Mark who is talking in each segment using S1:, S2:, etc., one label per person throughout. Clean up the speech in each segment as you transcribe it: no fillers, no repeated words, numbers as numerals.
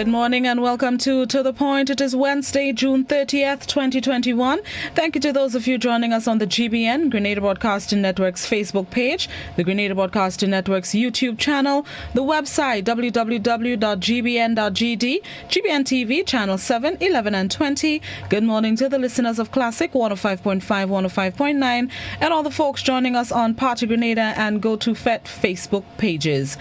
S1: Good morning and welcome to The Point. It is Wednesday, June 30th, 2021. Thank you to those of you joining us on the GBN, Grenada Broadcasting Network's Facebook page, the Grenada Broadcasting Network's YouTube channel, the website www.gbn.gd, GBN TV, Channel 7, 11 and 20. Good morning to the listeners of Classic 105.5, 105.9, and all the folks joining us on Party Grenada and Go to FET Facebook pages.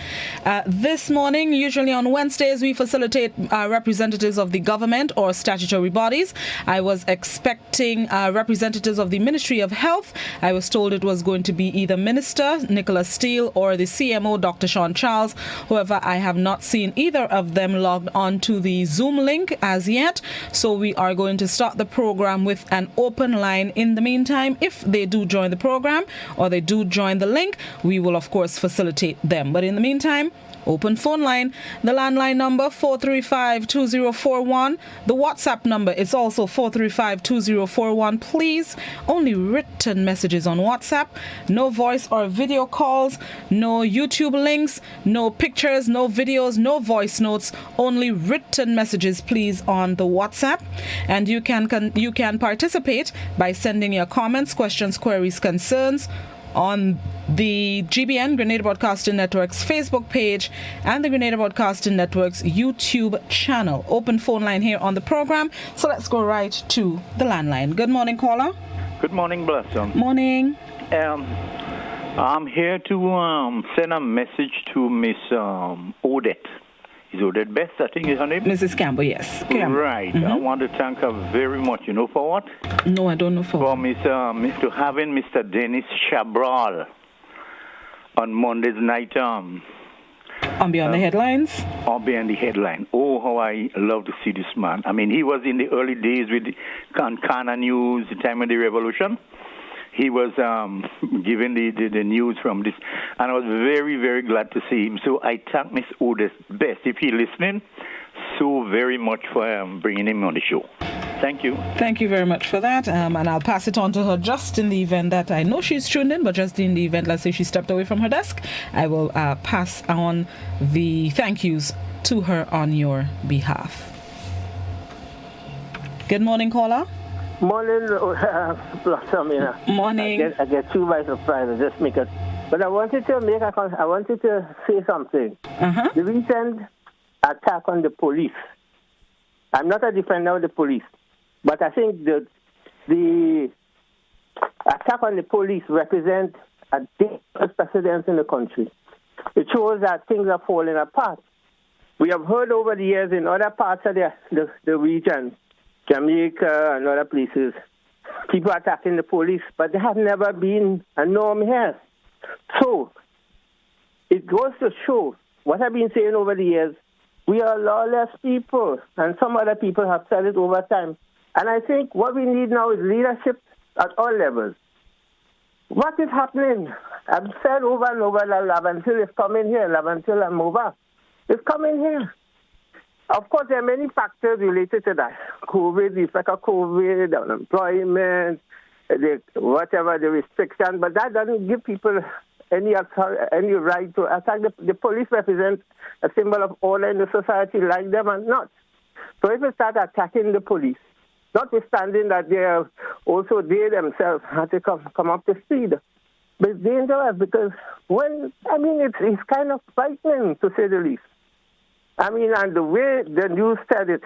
S1: This morning, usually on Wednesdays, we facilitate representatives of the government or statutory bodies. I was expecting representatives of the Ministry of Health. I was told it was going to be either Minister Nickolas Steele or the CMO Dr. Sean Charles. However, I have not seen either of them logged on to the Zoom link as yet. So we are going to start the program with an open line. In the meantime, if they do join the program or they do join the link, we will of course facilitate them. But in the meantime, open phone line, the landline number 435-2041. The WhatsApp number is also 435-2041. Please, only written messages on WhatsApp. No voice or video calls, no YouTube links, no pictures, no videos, no voice notes. Only written messages, please, on the WhatsApp. And you can participate by sending your comments, questions, queries, concerns on the GBN, Grenada Broadcasting Network's Facebook page and the Grenada Broadcasting Network's YouTube channel. Open phone line here on the program. So let's go right to the landline. Good morning, caller.
S2: Good morning, Blossom.
S1: Morning.
S2: I'm here to send a message to Miss Odette. Is Odette Best, I think is her name?
S1: Mrs. Campbell, yes. Campbell.
S2: Right. I want to thank her very much. You know for what?
S1: No, I don't know for what.
S2: For having Mr. Dennis Chabral on Monday's night.
S1: On Beyond the Headlines?
S2: On Beyond the Headline. Oh, how I love to see this man. I mean, he was in the early days with Kana News, the time of the revolution. He was giving the news from this, and I was very, very glad to see him. So I thank Miss Odette Best, if he's listening, so very much for bringing him on the show. Thank you.
S1: Thank you very much for that. And I'll pass it on to her just in the event that I know she's tuned in, but just in the event, let's say she stepped away from her desk, I will pass on the thank yous to her on your behalf. Good morning, caller.
S3: Morning, Blossom.
S1: Morning.
S3: I get you by surprise. I just make it. But I wanted to say something. The recent attack on the police. I'm not a defender of the police, but I think the attack on the police represents a dangerous precedent in the country. It shows that things are falling apart. We have heard over the years in other parts of the region, Jamaica and other places, people attacking the police, but there have never been a norm here. So it goes to show what I've been saying over the years. We are lawless people, and some other people have said it over time. And I think what we need now is leadership at all levels. What is happening? I've said over and over that Lavantil is coming here, Lavantil and Mova is coming here. Of course, there are many factors related to that. COVID, the effect of COVID, unemployment, whatever the restriction, but that doesn't give people any right to attack. The police represent a symbol of order in the society, like them or not. So if we start attacking the police, notwithstanding that they themselves have to come up to speed, but it's dangerous because it's kind of frightening, to say the least. And the way the news said it,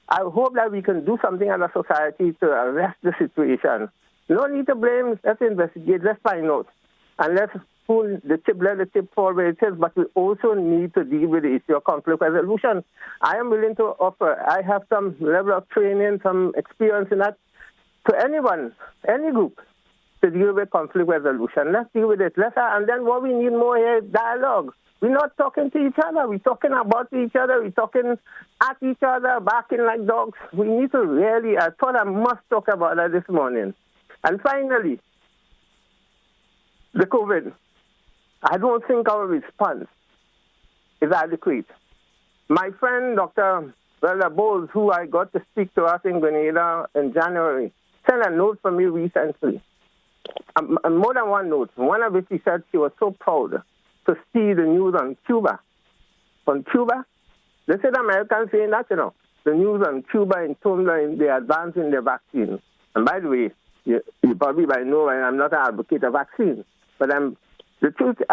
S3: I hope that we can do something as a society to arrest the situation. No need to blame. Let's investigate. Let's find out. And let's let the tip fall where it is. But we also need to deal with the issue of conflict resolution. I am willing to offer. I have some level of training, some experience in that, to anyone, any group, to deal with conflict resolution. Let's deal with it. And then what we need more here is dialogue. We're not talking to each other. We're talking about each other. We're talking at each other, barking like dogs. We need to really, I thought I must talk about that this morning. And finally, the COVID. I don't think our response is adequate. My friend, Dr. Bowles, who I got to speak to us in Grenada in January, sent a note for me recently. More than one note. One of which she said she was so proud to see the news on Cuba. On Cuba, This is Americans saying that, the news on Cuba and Tonga, they're advancing their vaccine. And by the way, you probably by know I'm not an advocate of vaccines, but the truth is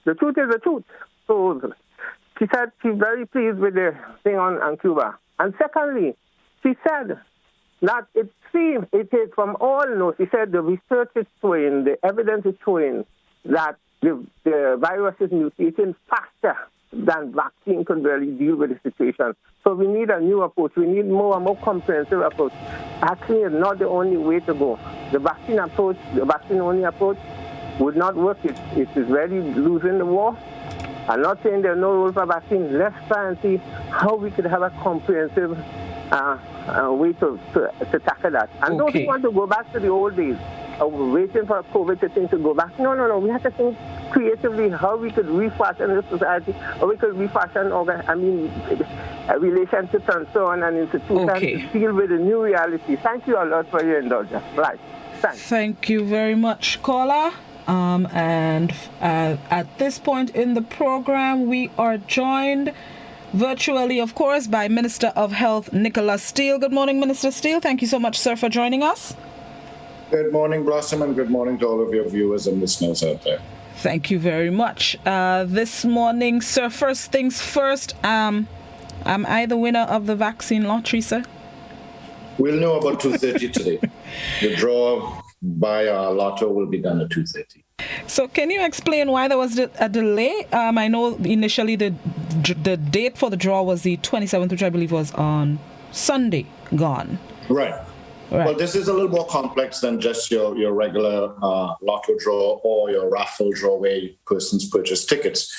S3: the truth. So she said she's very pleased with the thing on Cuba. And secondly, she said that it is from all notes, she said the research is showing, the evidence is showing that the virus is mutating faster than vaccine could really deal with the situation. So we need a new approach. We need more comprehensive approach. Vaccine is not the only way to go. The vaccine-only approach would not work. It is really losing the war. I'm not saying there's no role for vaccine. Let's try and see how we could have a comprehensive way to tackle that. And those who want to go back to the old days, waiting for COVID to go back. No. We have to think creatively how we could refashion the society, how we could refashion relationships and so on and institutions to deal with the new reality. Thank you a lot for your indulgence. Right. Thanks.
S1: Thank you very much, caller. And at this point in the program, we are joined virtually, of course, by Minister of Health, Nickolas Steele. Good morning, Minister Steele. Thank you so much, sir, for joining us. Good
S4: morning, Blossom, and good morning to all of your viewers and listeners out there.
S1: Thank you very much. This morning, sir, first things first, am I the winner of the vaccine lottery, sir?
S4: We'll know about 2:30 today. The draw by our lotto will be done at 2:30.
S1: So can you explain why there was a delay? I know initially the date for the draw was the 27th, which I believe was on Sunday gone.
S4: Right. Well, this is a little more complex than just your regular lotto draw or your raffle draw where persons purchase tickets.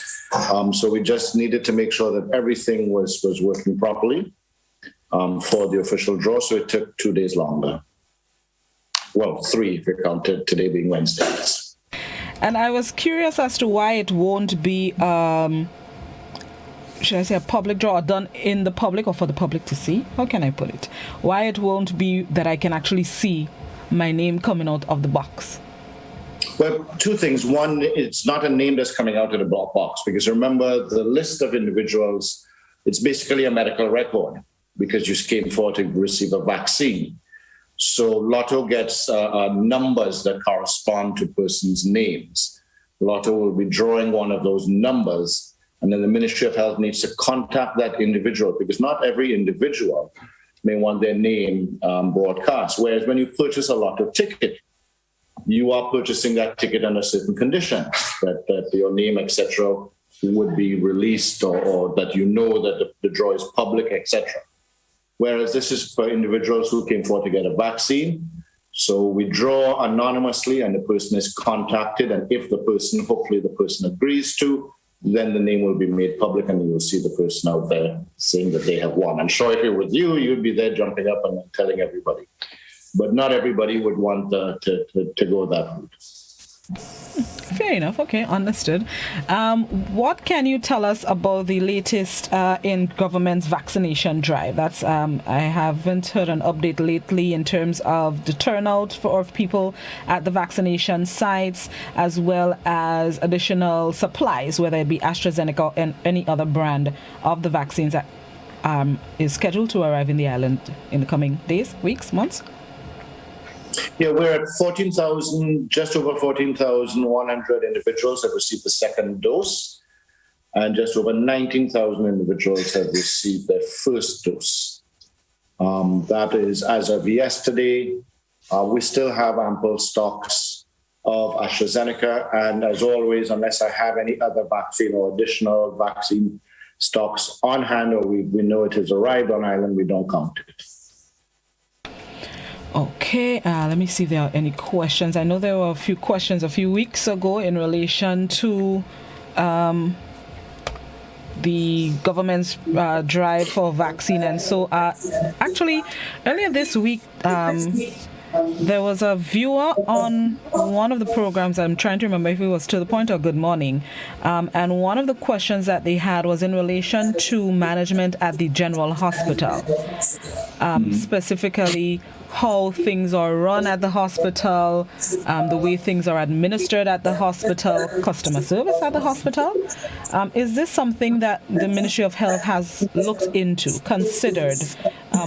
S4: So we just needed to make sure that everything was working properly for the official draw. So it took 2 days longer. Well, 3 if you count today being Wednesday.
S1: And I was curious as to why it won't be, should I say, a public draw or done in the public or for the public to see? How can I put it? Why it won't be that I can actually see my name coming out of the box?
S4: Well, 2 things. One, it's not a name that's coming out of the box because remember the list of individuals, it's basically a medical record because you came forward to receive a vaccine. So Lotto gets numbers that correspond to persons' names. Lotto will be drawing one of those numbers, and then the Ministry of Health needs to contact that individual because not every individual may want their name broadcast. Whereas when you purchase a Lotto ticket, you are purchasing that ticket under certain conditions, that your name, etc., would be released or that you know that the draw is public, etc. Whereas this is for individuals who came forward to get a vaccine. So we draw anonymously and the person is contacted. And if hopefully the person agrees to, then the name will be made public and you will see the person out there saying that they have won. I'm sure if it was you, you'd be there jumping up and telling everybody. But not everybody would want to go that route.
S1: Fair enough. Okay, understood. What can you tell us about the latest in government's vaccination drive? That's I haven't heard an update lately in terms of the turnout for people at the vaccination sites, as well as additional supplies, whether it be AstraZeneca and any other brand of the vaccines that is scheduled to arrive in the island in the coming days, weeks, months.
S4: Yeah, we're at 14,000, just over 14,100 individuals have received the second dose, and just over 19,000 individuals have received their first dose. That is as of yesterday. We still have ample stocks of AstraZeneca, and as always, unless I have any other vaccine or additional vaccine stocks on hand or we know it has arrived on island, we don't count it.
S1: Okay, let me see if there are any questions. I know there were a few questions a few weeks ago in relation to the government's drive for vaccine. And so actually, earlier this week, there was a viewer on one of the programs. I'm trying to remember if it was To the Point or Good Morning. And one of the questions that they had was in relation to management at the General Hospital. specifically how things are run at the hospital, the way things are administered at the hospital, customer service at the hospital. Is this something that the Ministry of Health has looked into, considered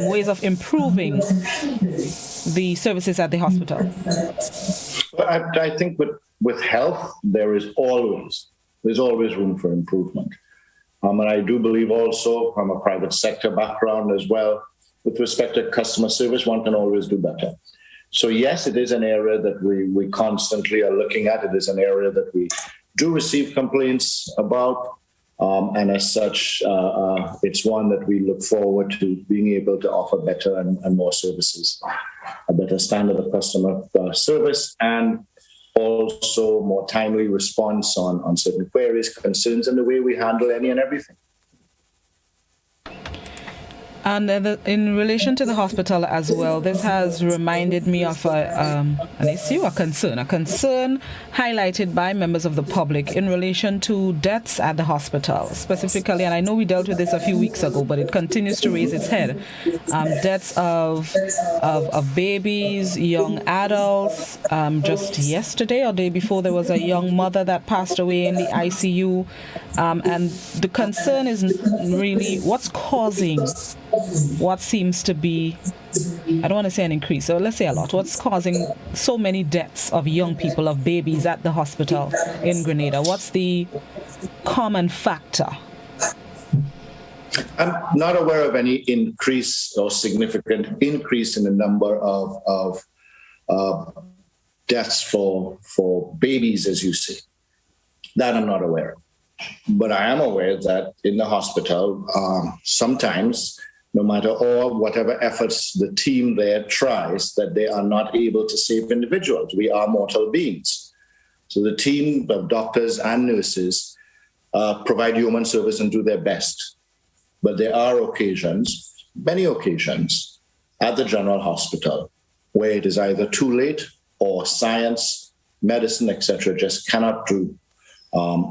S1: ways of improving the services at the hospital?
S4: Well, I think with health, there's always room for improvement. And I do believe also from a private sector background as well, with respect to customer service, one can always do better. So yes, it is an area that we constantly are looking at. It is an area that we do receive complaints about. And as such, it's one that we look forward to being able to offer better and more services, a better standard of customer service, and also more timely response on certain queries, concerns, and the way we handle any and everything.
S1: And in relation to the hospital as well, this has reminded me of an issue, a concern highlighted by members of the public in relation to deaths at the hospital, specifically, and I know we dealt with this a few weeks ago, but it continues to raise its head. Deaths of babies, young adults. Just yesterday or day before, there was a young mother that passed away in the ICU, and the concern is really what's causing what seems to be, I don't want to say an increase, so let's say a lot. What's causing so many deaths of young people, of babies at the hospital in Grenada? What's the common factor?
S4: I'm not aware of any increase or significant increase in the number of deaths for babies, as you say. That I'm not aware of. But I am aware that in the hospital, sometimes, no matter whatever efforts the team there tries, that they are not able to save individuals. We are mortal beings. So the team of doctors and nurses provide human service and do their best. But there are occasions, many occasions, at the General Hospital where it is either too late or science, medicine, etc., just cannot do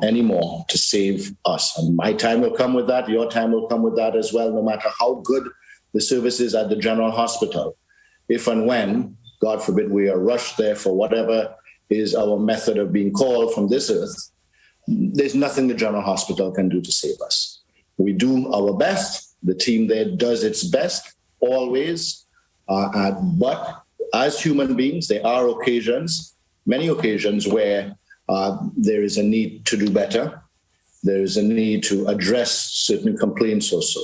S4: anymore to save us. And my time will come with that. Your time will come with that as well, no matter how good the service is at the General Hospital. If and when, God forbid, we are rushed there for whatever is our method of being called from this earth, there's nothing the General Hospital can do to save us. We do our best. The team there does its best, always. But as human beings, there are occasions, many occasions, where there is a need to do better. There is a need to address certain complaints also.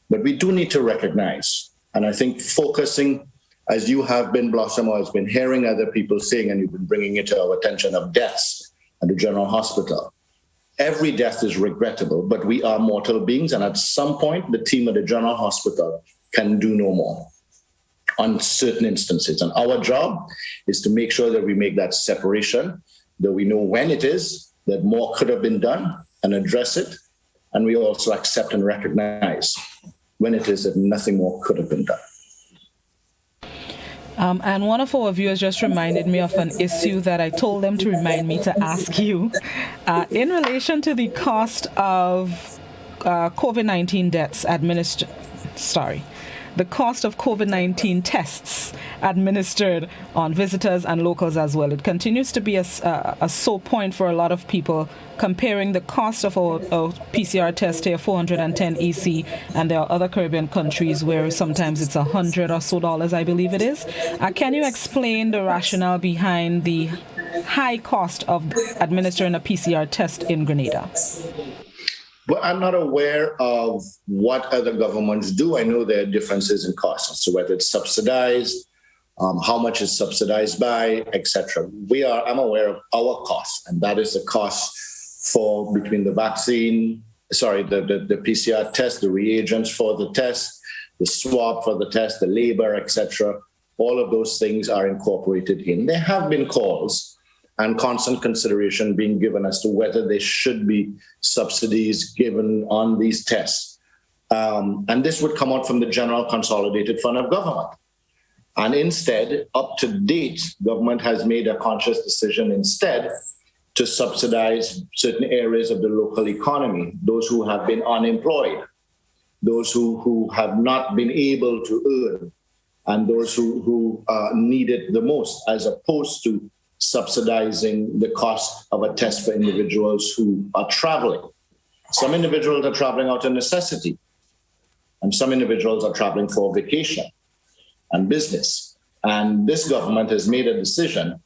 S4: But we do need to recognize, and I think focusing, as you have been, Blossom, or has been hearing other people saying, and you've been bringing it to our attention, of deaths at the General Hospital. Every death is regrettable, but we are mortal beings, and at some point, the team at the General Hospital can do no more on certain instances. And our job is to make sure that we make that separation, that we know when it is, that more could have been done, and address it. And we also accept and recognize when it is that nothing more could have been done.
S1: And one of our viewers just reminded me of an issue that I told them to remind me to ask you. In relation to the cost of COVID-19 deaths the cost of COVID-19 tests administered on visitors and locals as well. It continues to be a sore point for a lot of people, comparing the cost of a PCR test here, $410 EC, and there are other Caribbean countries where sometimes it's $100 or so, I believe it is. Can you explain the rationale behind the high cost of administering a PCR test in Grenada?
S4: Well, I'm not aware of what other governments do. I know there are differences in costs, so whether it's subsidized, how much is subsidized by, etc. I'm aware of our costs, and that is the cost for between the vaccine, the PCR test, the reagents for the test, the swab for the test, the labor, etc. All of those things are incorporated in. There have been calls and constant consideration being given as to whether there should be subsidies given on these tests. And this would come out from the General Consolidated Fund of Government. And instead, up to date, government has made a conscious decision instead to subsidize certain areas of the local economy, those who have been unemployed. those who have not been able to earn, and those who need it the most, as opposed to subsidizing the cost of a test for individuals who are traveling. Some individuals are traveling out of necessity, and some individuals are traveling for vacation and business. And this government has made a decision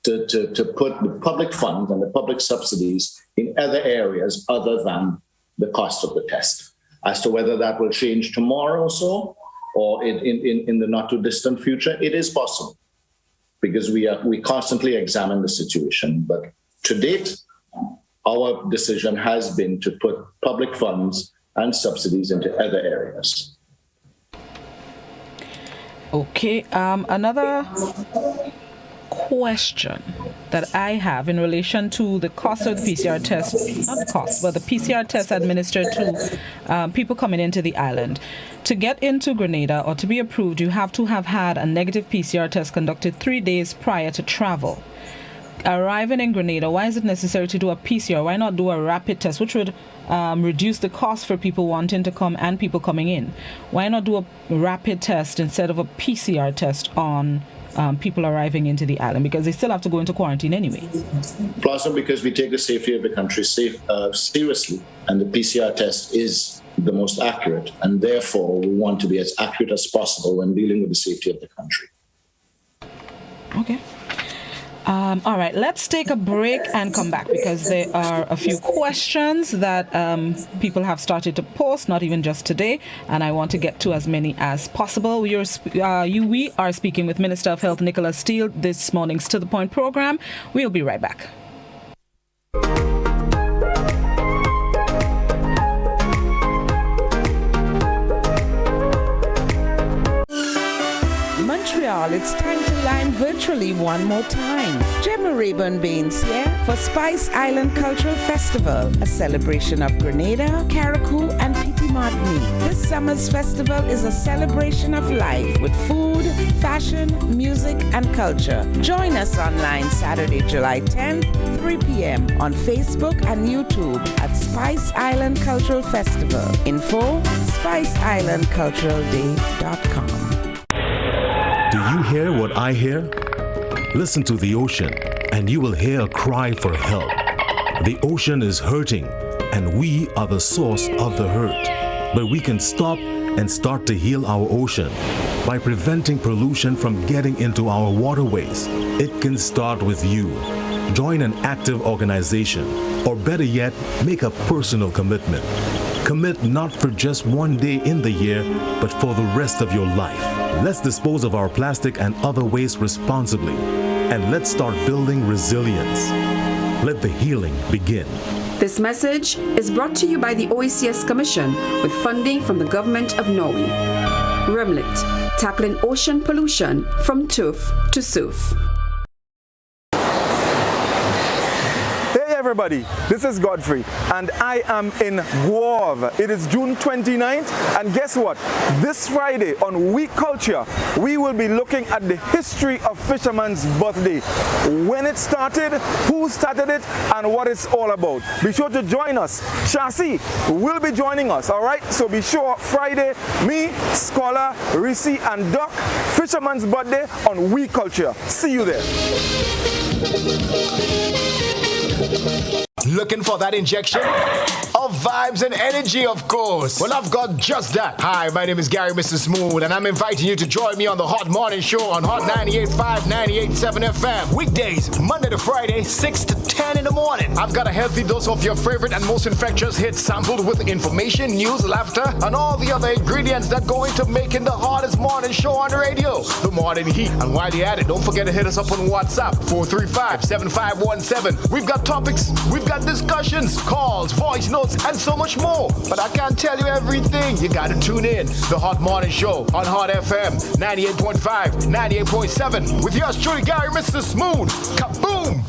S4: to put the public funds and the public subsidies in other areas other than the cost of the test. As to whether that will change tomorrow or so, or in the not too distant future, it is possible, because we constantly examine the situation. But to date, our decision has been to put public funds and subsidies into other areas.
S1: Okay, another question that I have in relation to the cost of the PCR test, not the cost, but the PCR test administered to people coming into the island. To get into Grenada or to be approved, you have to have had a negative PCR test conducted 3 days prior to travel. Arriving in Grenada, why is it necessary to do a PCR? Why not do a rapid test, which would reduce the cost for people wanting to come and people coming in? Why not do a rapid test instead of a PCR test on people arriving into the island, because they still have to go into quarantine anyway?
S4: Also, because we take the safety of the country seriously, and the PCR test is the most accurate, and therefore we want to be as accurate as possible when dealing with the safety of the country.
S1: Okay. All right, let's take a break and come back, because there are a few questions that people have started to post, not even just today, and I want to get to as many as possible. We are speaking with Minister of Health Nickolas Steele this morning's To The Point program. We'll be right back.
S5: Montreal, it's time to line virtually one more time. Gemma Rayburn Baines here for Spice Island Cultural Festival, a celebration of Grenada, Carriacou, and Petit Martinique. This summer's festival is a celebration of life with food, fashion, music, and culture. Join us online Saturday, July 10th, 3 p.m. on Facebook and YouTube at Spice Island Cultural Festival. Info, spiceislandculturalday.com.
S6: Do you hear what I hear? Listen to the ocean, and you will hear a cry for help. The ocean is hurting, and we are the source of the hurt. But we can stop and start to heal our ocean by preventing pollution from getting into our waterways. It can start with you. Join an active organization, or better yet, make a personal commitment. Commit not for just one day in the year, but for the rest of your life. Let's dispose of our plastic and other waste responsibly, and let's start building resilience. Let the healing begin.
S7: This message is brought to you by the OECS Commission with funding from the Government of Norway. Remlit, tackling ocean pollution from tooth to sooth.
S8: Everybody, this is Godfrey, and I am in Guave. It is June 29th, and guess what? This Friday on We Culture, we will be looking at the history of Fisherman's Birthday. When it started, who started it, and what it's all about. Be sure to join us. Shasi will be joining us, all right? So be sure Friday, me, Scholar, Risi, and Doc, Fisherman's Birthday on We Culture. See you there.
S9: Looking for that injection of vibes and energy, of course? Well, I've got just that. Hi, my name is Gary Mr. Smooth, and I'm inviting you to join me on the Hot Morning Show on Hot 98.5, 98.7 FM. Weekdays, Monday to Friday, 6 to 10 in the morning. I've got a healthy dose of your favorite and most infectious hits sampled with information, news, laughter, and all the other ingredients that go into making the hottest morning show on the radio, The Morning Heat. And while you're at it, don't forget to hit us up on WhatsApp, 435-7517. We've got topics, we've got discussions, calls, voice notes, and so much more. But I can't tell you everything. You gotta tune in. The Hot Morning Show on Hot FM 98.5, 98.7 with yours truly, Gary Mr. Smooth. Kaboom!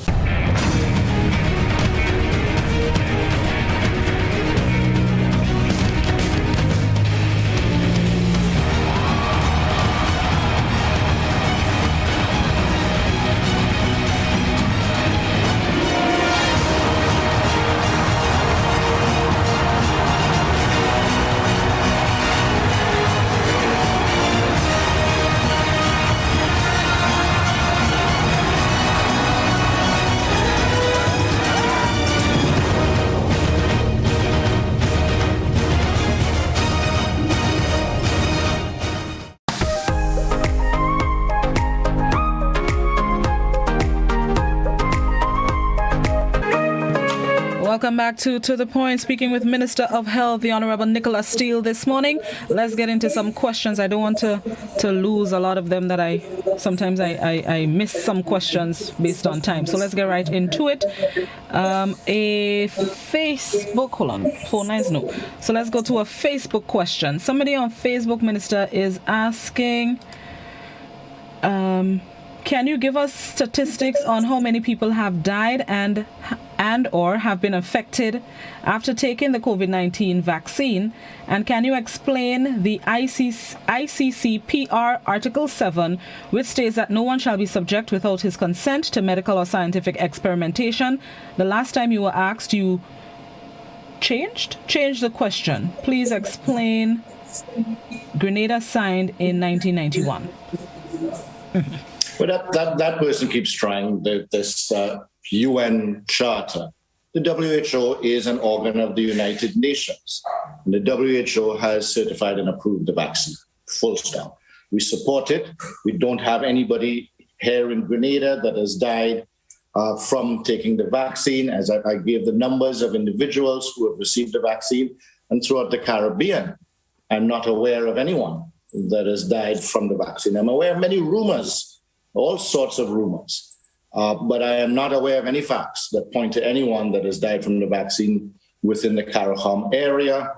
S1: Welcome back to The Point, speaking with Minister of Health, the Honorable Nickolas Steele this morning. Let's get into some questions. I don't want to lose a lot of them that I miss some questions based on time. So let's get right into it. A Facebook, hold on, 49s, no. So let's go to a Facebook question. Somebody on Facebook, Minister, is asking, can you give us statistics on how many people have died and or have been affected after taking the COVID-19 vaccine? And can you explain the ICCPR Article 7, which states that no one shall be subject without his consent to medical or scientific experimentation? The last time you were asked, you changed the question. Please explain. Grenada signed in 1991.
S4: Well, that person keeps trying this UN charter. The WHO is an organ of the United Nations. And the WHO has certified and approved the vaccine. Full stop. We support it. We don't have anybody here in Grenada that has died from taking the vaccine, as I gave the numbers of individuals who have received the vaccine. And throughout the Caribbean, I'm not aware of anyone that has died from the vaccine. I'm aware of many rumors, all sorts of rumors, but I am not aware of any facts that point to anyone that has died from the vaccine within the CARICOM area.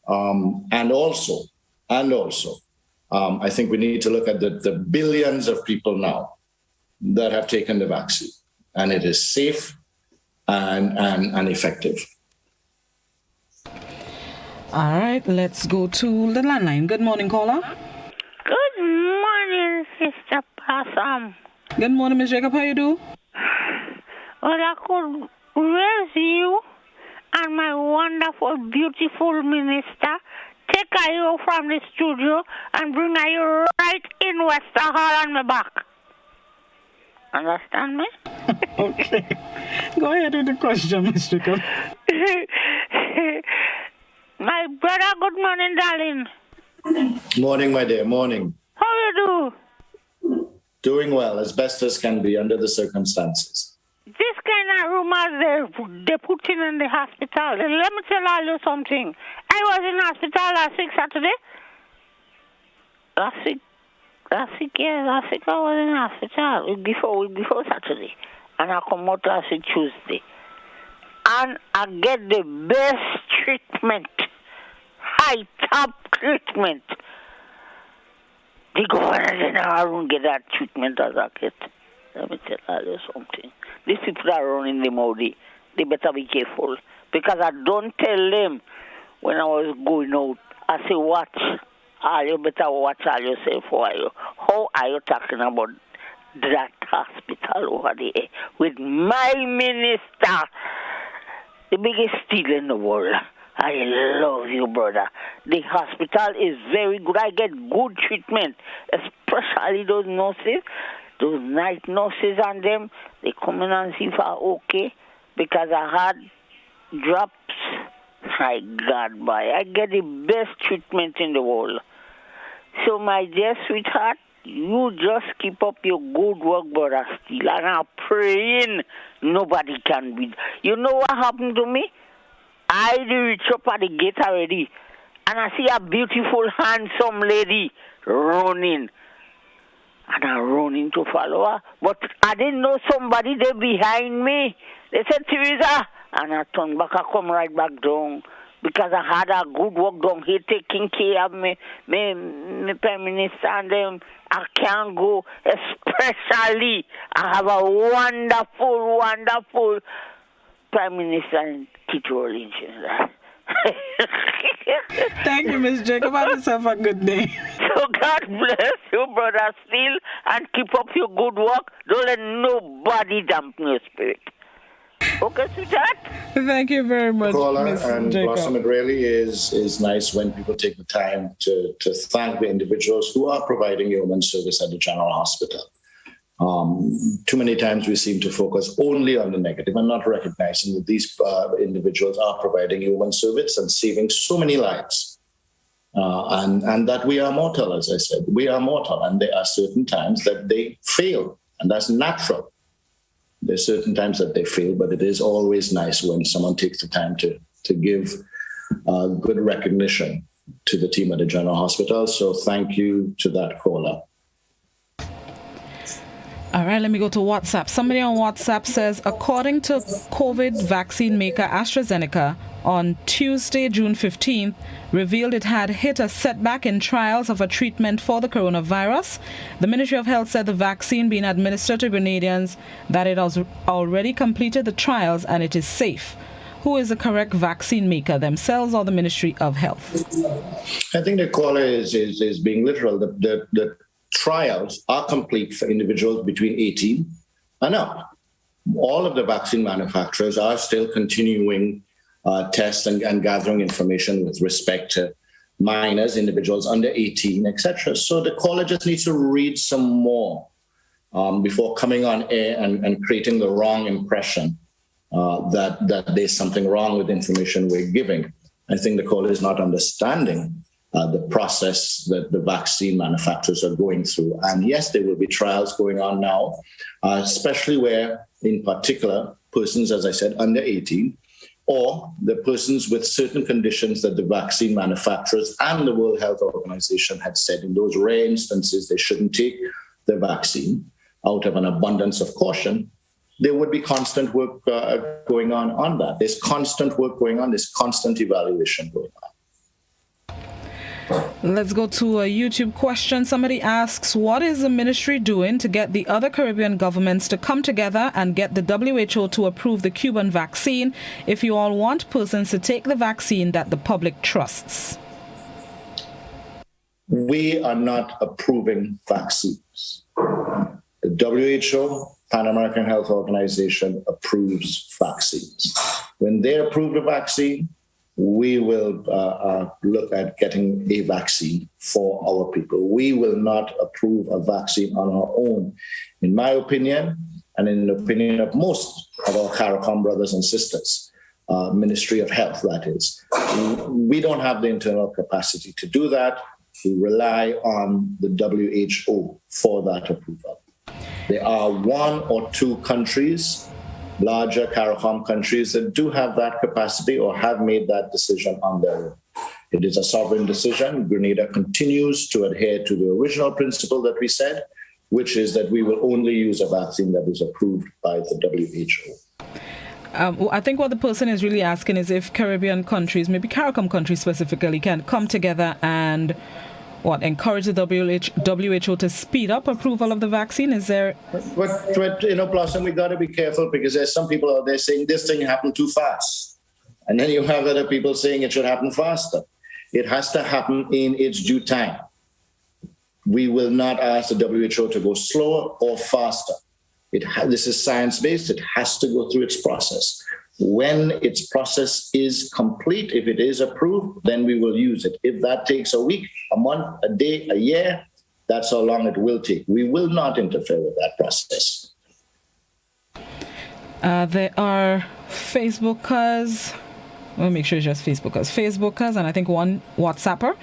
S4: And also, I think we need to look at the billions of people now that have taken the vaccine, and it is safe and effective.
S1: All right, let's go to the landline. Good morning, caller.
S10: Good morning, Sister Possum.
S1: Good morning, Ms. Jacob. How you do?
S10: Well, I could raise you and my wonderful, beautiful minister, take you from the studio and bring you right in Wester Hall on my back. Understand me?
S1: Okay. Go ahead with the question, Ms. Jacob.
S10: My brother, good morning, darling.
S4: Morning, my dear, morning.
S10: How you do?
S4: Doing well, as best as can be under the circumstances.
S10: This kind of rumors they put in the hospital. Let me tell you something. I was in hospital last week Saturday. Last week I was in hospital week before Saturday. And I come out last week Tuesday. And I get the best treatment. High top treatment. The governor general won't get that treatment as I get. Let me tell you something. These people that are running the Maudi, they better be careful. Because I don't tell them when I was going out, I say, watch. You better watch all yourself. How are you talking about that hospital over there with my minister, the biggest Steele in the world? I love you, brother. The hospital is very good. I get good treatment, especially those nurses, those night nurses and them. They come in and see if I'm okay because I had drops. My God, boy. I get the best treatment in the world. So, my dear sweetheart, you just keep up your good work, brother Steele. And I'm praying nobody can beat. You know what happened to me? I reach up at the gate already, and I see a beautiful, handsome lady running. And I run in to follow her, but I didn't know somebody there behind me. They said, Teresa, and I turned back, I come right back down, because I had a good work down here taking care of me Prime Minister, and then I can't go, especially I have a wonderful Prime Minister in Tito Lynch.
S1: Thank you, Ms. Jacob. Have yourself a good day.
S10: So God bless you, brother Steele, and keep up your good work. Don't let nobody dampen your spirit. Okay, sweetheart?
S1: Thank you very much, Ms.
S4: And
S1: Jacob.
S4: Blossom, it really is nice when people take the time to thank the individuals who are providing human service at the General Hospital. Too many times we seem to focus only on the negative and not recognizing that these individuals are providing human service and saving so many lives. And that we are mortal, as I said. We are mortal, and there are certain times that they fail, and that's natural. There's certain times that they fail, but it is always nice when someone takes the time to give good recognition to the team at the General Hospital. So thank you to that caller.
S1: All right, let me go to WhatsApp. Somebody on WhatsApp says, according to COVID vaccine maker AstraZeneca, on Tuesday, June 15th, revealed it had hit a setback in trials of a treatment for the coronavirus. The Ministry of Health said the vaccine being administered to Grenadians, that it has already completed the trials and it is safe. Who is the correct vaccine maker, themselves or the Ministry of Health?
S4: I think the caller is being literal. The trials are complete for individuals between 18 and up. All of the vaccine manufacturers are still continuing tests and gathering information with respect to minors, individuals under 18, etc. So the caller just needs to read some more before coming on air and creating the wrong impression that there's something wrong with the information we're giving. I think the caller is not understanding the process that the vaccine manufacturers are going through. And yes, there will be trials going on now, especially where, in particular, persons, as I said, under 18, or the persons with certain conditions that the vaccine manufacturers and the World Health Organization had said in those rare instances they shouldn't take the vaccine out of an abundance of caution. There would be constant work going on that. There's constant work going on. There's constant evaluation going on.
S1: Let's go to a YouTube question. Somebody asks, what is the ministry doing to get the other Caribbean governments to come together and get the WHO to approve the Cuban vaccine if you all want persons to take the vaccine that the public trusts?
S4: We are not approving vaccines. The WHO, Pan American Health Organization, approves vaccines. When they approve the vaccine, we will look at getting a vaccine for our people. We will not approve a vaccine on our own. In my opinion, and in the opinion of most of our CARICOM brothers and sisters, Ministry of Health, that is, we don't have the internal capacity to do that. We rely on the WHO for that approval. There are one or two countries, larger CARICOM countries, that do have that capacity or have made that decision on their own. It is a sovereign decision. Grenada continues to adhere to the original principle that we said, which is that we will only use a vaccine that is approved by the WHO.
S1: I think what the person is really asking is if Caribbean countries, maybe CARICOM countries specifically, can come together and encourage the WHO to speed up approval of the vaccine? Is there...
S4: But Blossom, we got to be careful because there's some people out there saying this thing happened too fast. And then you have other people saying it should happen faster. It has to happen in its due time. We will not ask the WHO to go slower or faster. This is science-based. It has to go through its process. When its process is complete, if it is approved, then we will use it. If that takes a week, a month, a day, a year, that's how long it will take. We will not interfere with that process.
S1: There are Facebookers. We'll make sure it's just Facebookers, and I think one WhatsApper.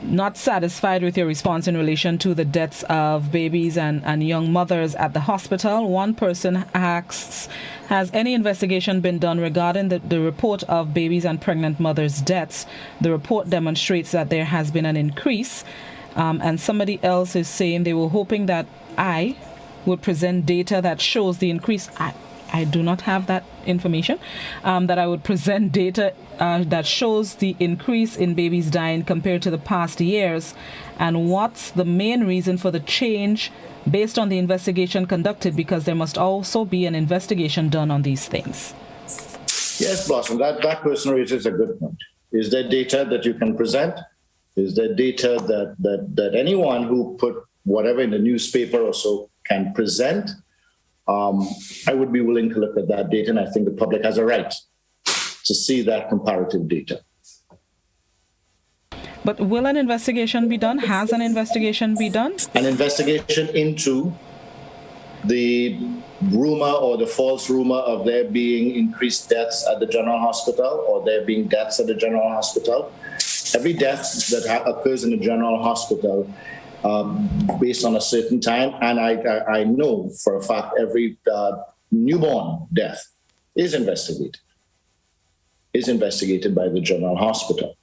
S1: Not satisfied with your response in relation to the deaths of babies and young mothers at the hospital. One person asks, has any investigation been done regarding the report of babies and pregnant mothers' deaths? The report demonstrates that there has been an increase. And somebody else is saying they were hoping that I would present data that shows the increase. I do not have that information, that I would present data that shows the increase in babies dying compared to the past years, and what's the main reason for the change based on the investigation conducted, because there must also be an investigation done on these things.
S4: Yes, Blossom, that person raises a good point. Is there data that you can present? Is there data that anyone who put whatever in the newspaper or so can present? I would be willing to look at that data, and I think the public has a right to see that comparative data.
S1: But will an investigation be done? Has an investigation been done?
S4: An investigation into the rumor or the false rumor of there being increased deaths at the General Hospital or there being deaths at the General Hospital. Every death that occurs in the General Hospital based on a certain time. And I know for a fact every newborn death is investigated by the General Hospital.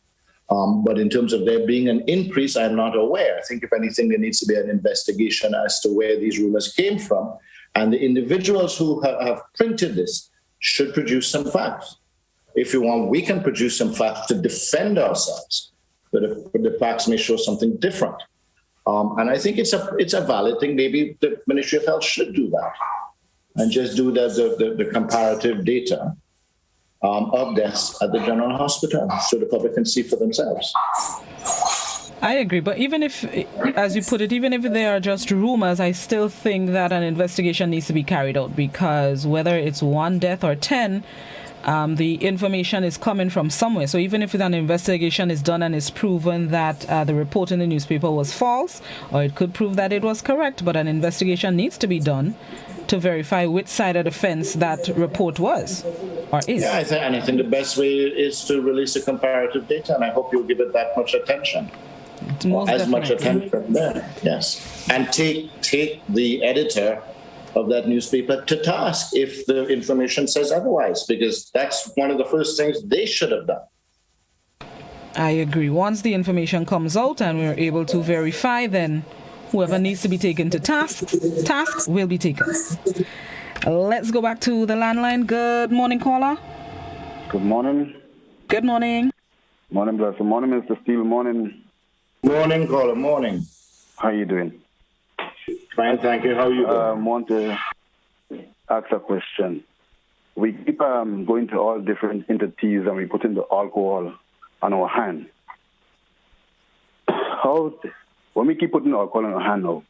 S4: But in terms of there being an increase, I'm not aware. I think, if anything, there needs to be an investigation as to where these rumors came from. And the individuals who have printed this should produce some facts. If you want, we can produce some facts to defend ourselves, but the facts may show something different. And I think it's a valid thing. Maybe the Ministry of Health should do that and just do the comparative data of deaths at the General Hospital so the public can see for themselves.
S1: I agree, but even if, as you put it, even if they are just rumors, I still think that an investigation needs to be carried out, because whether it's one death or 10, the information is coming from somewhere. So even if an investigation is done and it's proven that the report in the newspaper was false, or it could prove that it was correct, but an investigation needs to be done to verify which side of the fence that report was or is.
S4: Yeah, I think the best way is to release the comparative data, and I hope you'll give it that much attention. Much attention there, yes. And take the editor of that newspaper to task if the information says otherwise, because that's one of the first things they should have done.
S1: I agree. Once the information comes out and we're able to verify, then whoever needs to be taken to task will be taken. Let's go back to the landline. Good morning, caller.
S11: Good morning.
S1: Good morning.
S11: Morning, blessed. Morning, Mr. Steele. Morning.
S4: Morning, caller. Morning.
S11: How you doing?
S4: Fine, thank you. How are you doing?
S11: Want to ask a question. We keep going to all different entities and we put in the alcohol on our hand. When we keep putting alcohol on our hand now,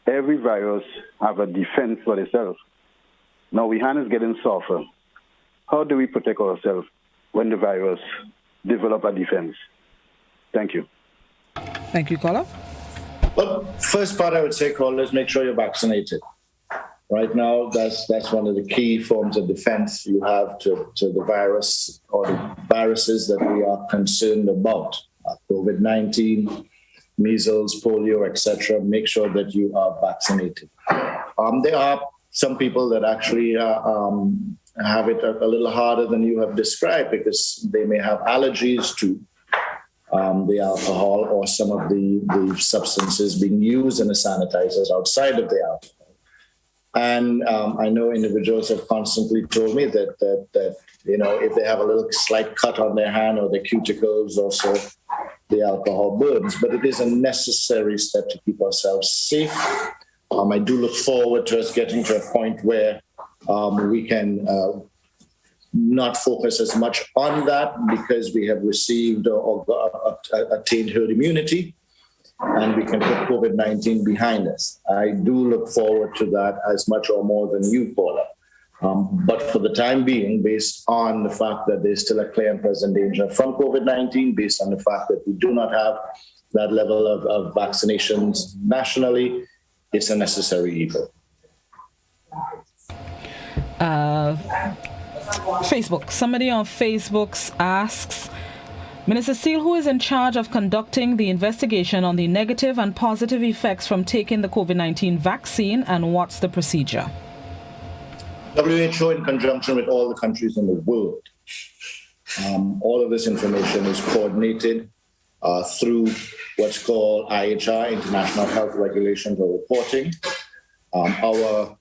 S11: every virus have a defense for itself. Now, our hand is getting softer. How do we protect ourselves when the virus develop a defense? Thank you.
S1: Thank you, caller.
S4: Well, first part I would say, callers, make sure you're vaccinated. Right now, that's one of the key forms of defense you have to the virus or the viruses that we are concerned about. COVID-19, measles, polio, etc. Make sure that you are vaccinated. There are some people that actually have it a little harder than you have described, because they may have allergies to the alcohol or some of the substances being used in the sanitizers outside of the alcohol. And I know individuals have constantly told me that if they have a little slight cut on their hand or their cuticles or so, the alcohol burns. But it is a necessary step to keep ourselves safe. I do look forward to us getting to a point where we can not focus as much on that, because we have received or attained herd immunity, and we can put COVID-19 behind us. I do look forward to that as much or more than you, Paula. But for the time being, based on the fact that there's still a clear and present danger from COVID-19, based on the fact that we do not have that level of vaccinations nationally, it's a necessary evil.
S1: Facebook. Somebody on Facebook asks, Minister Steele, who is in charge of conducting the investigation on the negative and positive effects from taking the COVID-19 vaccine, and what's the procedure?
S4: WHO, in conjunction with all the countries in the world. All of this information is coordinated through what's called IHR, International Health Regulations or Reporting. Our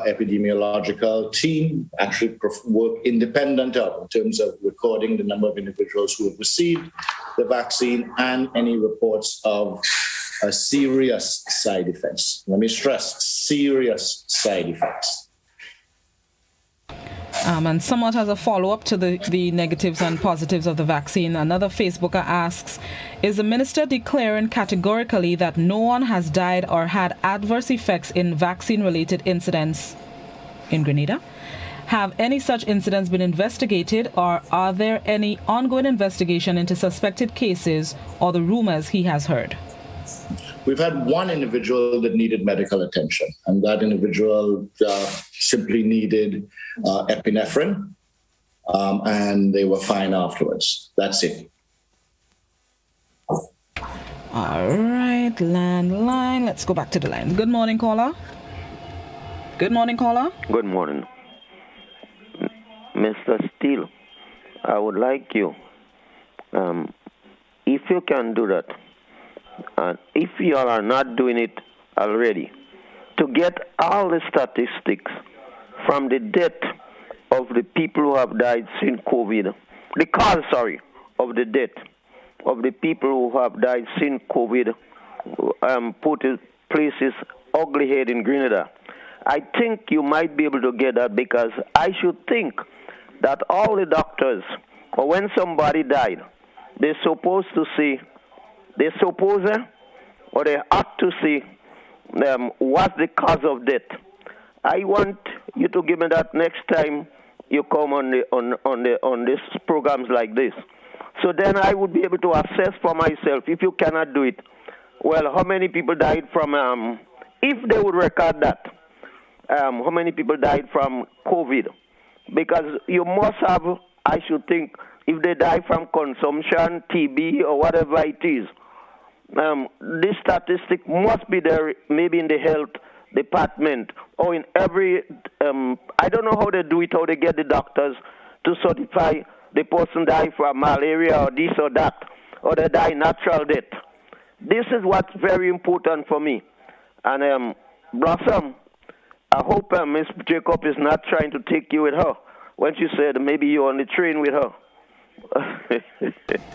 S4: epidemiological team actually work independent of, in terms of recording the number of individuals who have received the vaccine and any reports of serious side effects. Let me stress, serious side effects.
S1: And somewhat as a follow-up to the negatives and positives of the vaccine, another Facebooker asks, is the minister declaring categorically that no one has died or had adverse effects in vaccine-related incidents in Grenada? Have any such incidents been investigated, or are there any ongoing investigation into suspected cases or the rumors he has heard?
S4: We've had one individual that needed medical attention, and that individual simply needed epinephrine, and they were fine afterwards. That's it.
S1: All right, landline. Let's go back to the line. Good morning, caller. Good morning, caller.
S12: Good morning. Mr. Steele, I would like you, if you can do that, and if you all are not doing it already, to get all the statistics from the death of the people who have died since COVID, the cause, of the death of the people who have died since COVID, put in places ugly head in Grenada. I think you might be able to get that, because I should think that all the doctors, or when somebody died, they're supposed to see, or they ought to see what's the cause of death. I want you to give me that next time you come on these programs like this. So then I would be able to assess for myself, if you cannot do it, well, how many people died from, if they would record that, how many people died from COVID? Because you must have, I should think, if they die from consumption, TB, or whatever it is, this statistic must be there, maybe in the health department, or in every, I don't know how they do it, how they get the doctors to certify the person died from malaria or this or that, or they die natural death. This is what's very important for me. And Blossom, I hope Miss Jacob is not trying to take you with her when she said maybe you're on the train with her.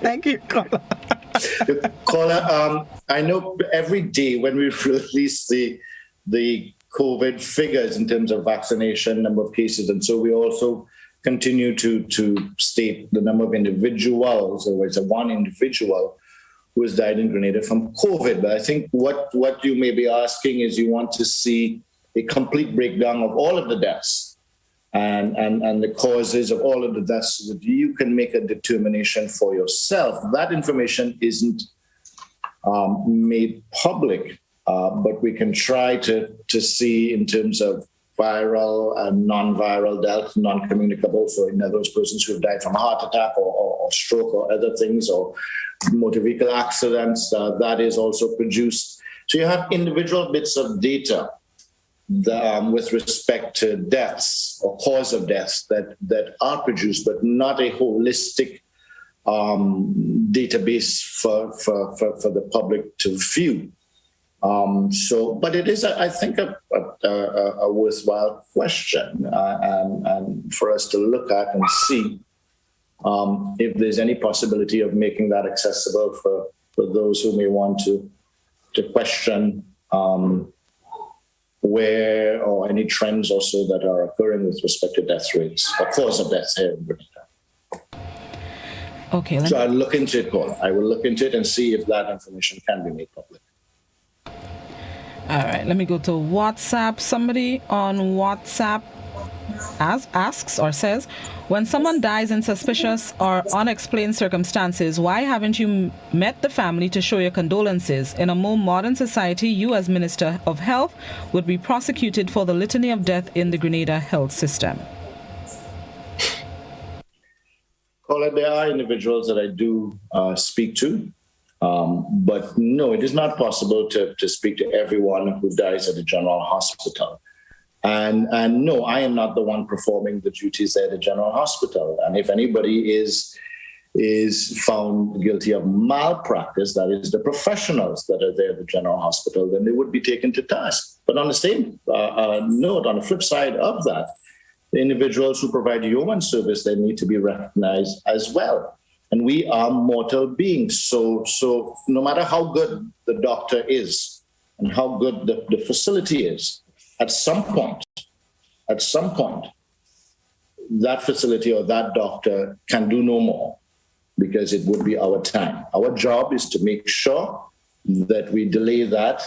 S1: Thank you, caller.
S4: Caller, I know every day when we release the COVID figures in terms of vaccination, number of cases, and so we also continue to state the number of individuals, or it's one individual who has died in Grenada from COVID. But I think what you may be asking is you want to see a complete breakdown of all of the deaths and the causes of all of the deaths, so that you can make a determination for yourself. That information isn't made public, but we can try to see in terms of viral and non-viral death, non-communicable, for in those persons who have died from a heart attack or stroke or other things, or motor vehicle accidents, that is also produced. So you have individual bits of data with respect to deaths or cause of deaths that are produced, but not a holistic database for the public to view. But it is, I think, a worthwhile question, and for us to look at and see if there's any possibility of making that accessible for those who may want to question where or any trends also that are occurring with respect to death rates or cause of death here in Britain.
S1: Okay.
S4: So I'll look into it, Paul. I will look into it and see if that information can be made public.
S1: All right, let me go to WhatsApp. Somebody on WhatsApp asks or says, when someone dies in suspicious or unexplained circumstances, why haven't you met the family to show your condolences? In a more modern society, you as Minister of Health would be prosecuted for the litany of death in the Grenada health system.
S4: Caller, there are individuals that I do speak to. But no, it is not possible to speak to everyone who dies at the General Hospital. And no, I am not the one performing the duties at the General Hospital. And if anybody is found guilty of malpractice, that is the professionals that are there at the General Hospital, then they would be taken to task. But on the same note, on the flip side of that, the individuals who provide human service, they need to be recognized as well. And we are mortal beings. So no matter how good the doctor is and how good the facility is, at some point, that facility or that doctor can do no more, because it would be our time. Our job is to make sure that we delay that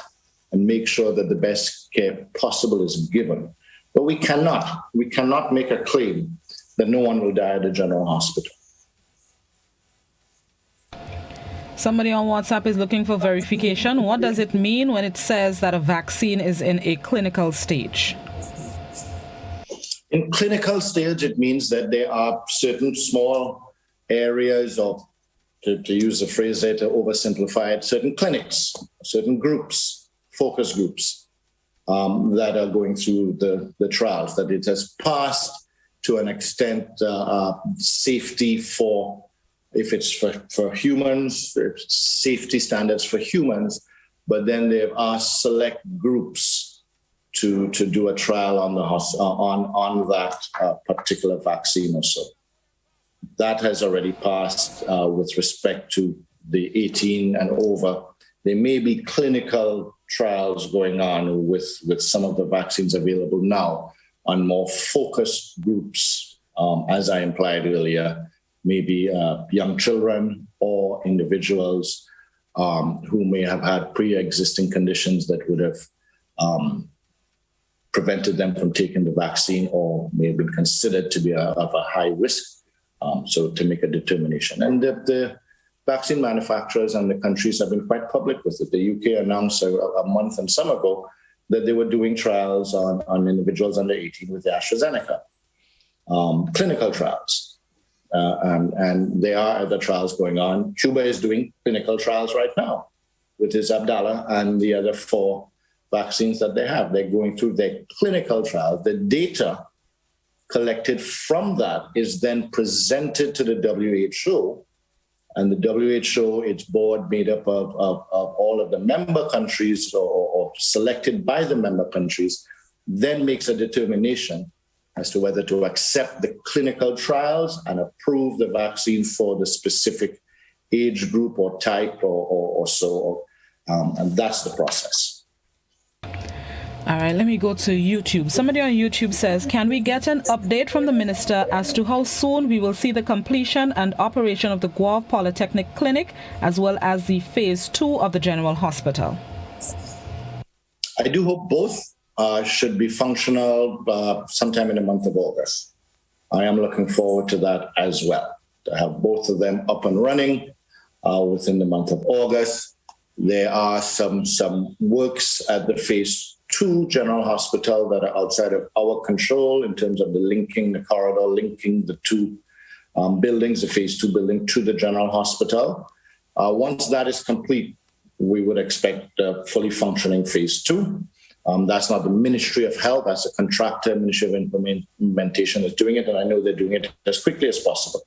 S4: and make sure that the best care possible is given. But we cannot make a claim that no one will die at the General Hospital.
S1: Somebody on WhatsApp is looking for verification. What does it mean when it says that a vaccine is in a clinical stage?
S4: In clinical stage, it means that there are certain small areas of to use the phrase there, to oversimplify it, certain clinics, certain groups, focus groups that are going through the trials, that it has passed to an extent safety for, if it's for humans, safety standards for humans, but then they've asked select groups to do a trial on that particular vaccine or so. That has already passed with respect to the 18 and over. There may be clinical trials going on with some of the vaccines available now on more focused groups, as I implied earlier, maybe young children or individuals who may have had pre-existing conditions that would have prevented them from taking the vaccine or may have been considered to be of a high risk. So to make a determination. And the vaccine manufacturers and the countries have been quite public with it. The UK announced a month and some ago that they were doing trials on individuals under 18 with the AstraZeneca, clinical trials. And there are other trials going on. Cuba is doing clinical trials right now with his Abdallah and the other 4 vaccines that they have. They're going through their clinical trials. The data collected from that is then presented to the WHO, and the WHO, its board made up of all of the member countries or selected by the member countries, then makes a determination as to whether to accept the clinical trials and approve the vaccine for the specific age group or type or so. And that's the process.
S1: All right, let me go to YouTube. Somebody on YouTube says, can we get an update from the minister as to how soon we will see the completion and operation of the Guelph Polytechnic Clinic, as well as the phase 2 of the General Hospital?
S4: I do hope both should be functional sometime in the month of August. I am looking forward to that as well, to have both of them up and running within the month of August. There are some works at the phase 2 General Hospital that are outside of our control in terms of the corridor linking the 2 buildings, the phase 2 building to the General Hospital. Once that is complete, we would expect a fully functioning phase 2. That's not the Ministry of Health, that's a contractor. Ministry of Implementation is doing it, and I know they're doing it as quickly as possible.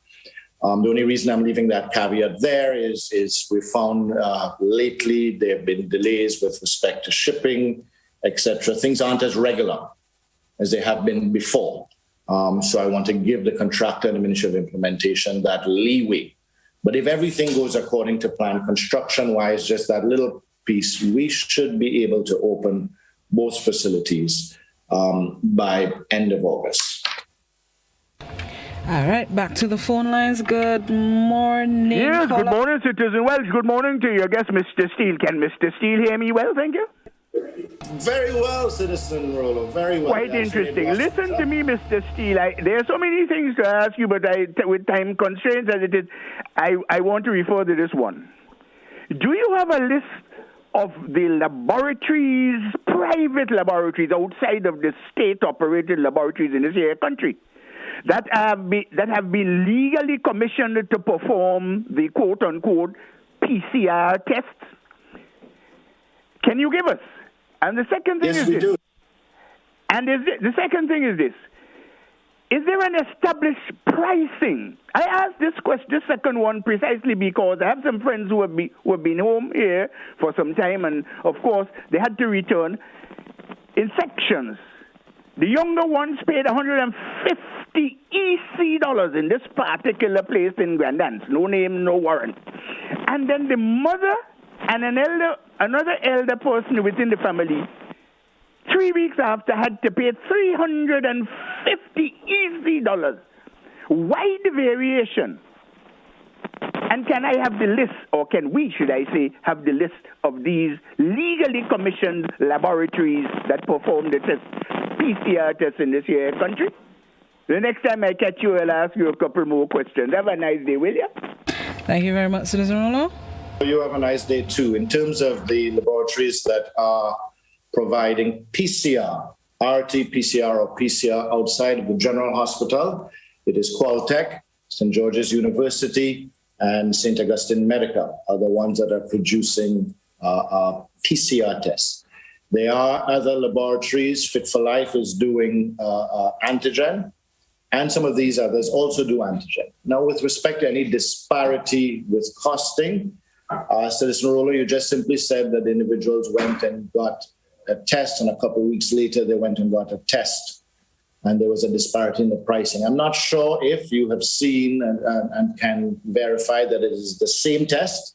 S4: The only reason I'm leaving that caveat there is we found lately there have been delays with respect to shipping, etc. Things aren't as regular as they have been before. So I want to give the contractor and the Ministry of Implementation that leeway. But if everything goes according to plan, construction-wise, just that little piece, we should be able to open both facilities by end of August.
S1: All right, back to the phone lines. Good morning.
S13: Yes, good morning, Citizen Welsh. Good morning to you. I guess Mr. Steele. Can Mr. Steele hear me well? Thank you.
S4: Very well, Citizen Rollo. Very well.
S13: Quite interesting. Listen to me, Mr. Steele. There are so many things to ask you, but with time constraints as it is, I want to refer to this one. Do you have a list of the laboratories, private laboratories outside of the state-operated laboratories in this here country that have been legally commissioned to perform the quote-unquote PCR tests? Can you give us? And the second thing is this. Do. And the second thing is this. Is there an established pricing? I asked this second one precisely because I have some friends who have been home here for some time, and of course they had to return in sections. The younger ones paid $150 EC in this particular place in Grandance. No name, no warrant. And then the mother and another elder person within the family, 3 weeks after, had to pay $350 EC. Wide variation. And can I have the list, or can we, should I say, have the list of these legally commissioned laboratories that perform the PCR tests in this here country? The next time I catch you, I'll ask you a couple more questions. Have a nice day, will you?
S1: Thank you very much, Citizen Rollo.
S4: You have a nice day, too. In terms of the laboratories that are providing PCR, RT-PCR or PCR outside of the General Hospital, it is Qualtech, St. George's University, and St. Augustine Medical are the ones that are producing PCR tests. There are other laboratories. Fit for Life is doing antigen, and some of these others also do antigen. Now, with respect to any disparity with costing, Citizen Rollo, you just simply said that the individuals went and got a test, and a couple of weeks later, they went and got a test, and there was a disparity in the pricing. I'm not sure if you have seen and can verify that it is the same test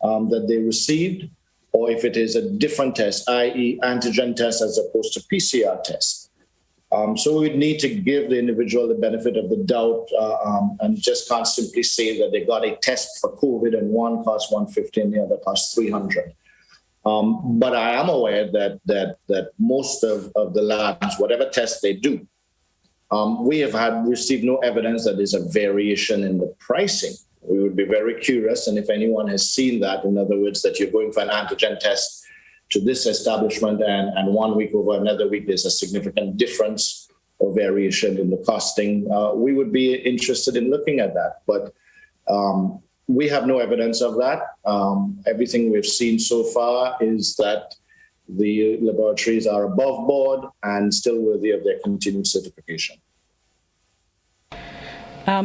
S4: that they received, or if it is a different test, i.e. antigen test as opposed to PCR test. So we need to give the individual the benefit of the doubt and just can't simply say that they got a test for COVID and one cost $150 and the other cost $300. But I am aware that most of the labs, whatever test they do, we have received no evidence that there's a variation in the pricing. We would be very curious, and if anyone has seen that, in other words, that you're going for an antigen test to this establishment and 1 week over another week, there's a significant difference or variation in the costing, we would be interested in looking at that. But we have no evidence of that. Everything we've seen so far is that the laboratories are above board and still worthy of their continued certification.